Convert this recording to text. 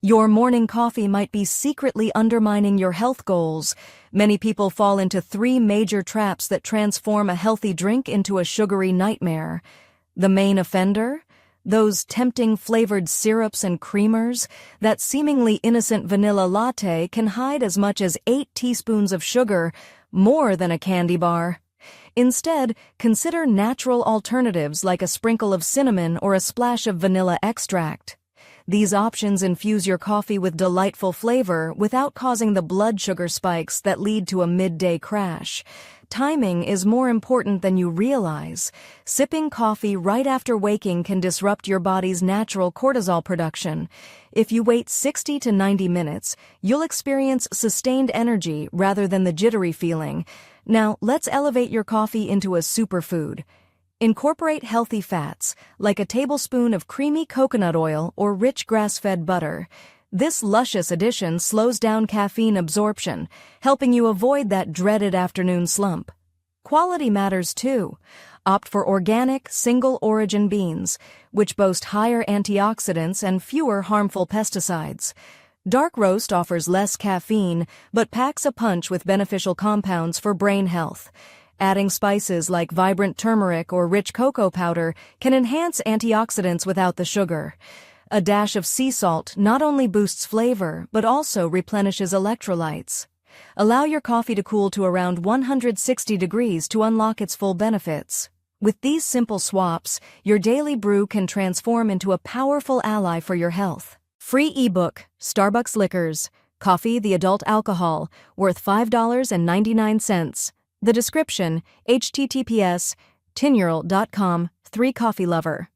Your morning coffee might be secretly undermining your health goals. Many people fall into three major traps that transform a healthy drink into a sugary nightmare. The main offender? Those tempting flavored syrups and creamers. That seemingly innocent vanilla latte can hide as much as 8 teaspoons of sugar, more than a candy bar. Instead, consider natural alternatives like a sprinkle of cinnamon or a splash of vanilla extract. These options infuse your coffee with delightful flavor without causing the blood sugar spikes that lead to a midday crash. Timing is more important than you realize. Sipping coffee right after waking can disrupt your body's natural cortisol production. If you wait 60 to 90 minutes, you'll experience sustained energy rather than the jittery feeling. Now, let's elevate your coffee into a superfood. Incorporate healthy fats, like a tablespoon of creamy coconut oil or rich grass-fed butter. This luscious addition slows down caffeine absorption, helping you avoid that dreaded afternoon slump. Quality matters too. Opt for organic, single-origin beans, which boast higher antioxidants and fewer harmful pesticides. Dark roast offers less caffeine, but packs a punch with beneficial compounds for brain health. Adding spices like vibrant turmeric or rich cocoa powder can enhance antioxidants without the sugar. A dash of sea salt not only boosts flavor, but also replenishes electrolytes. Allow your coffee to cool to around 160 degrees to unlock its full benefits. With these simple swaps, your daily brew can transform into a powerful ally for your health. Free ebook, Starbucks Liquors, Coffee the Adult Alcohol, worth $5.99. The description, https://tinyurl.com, 3 Coffee Lover.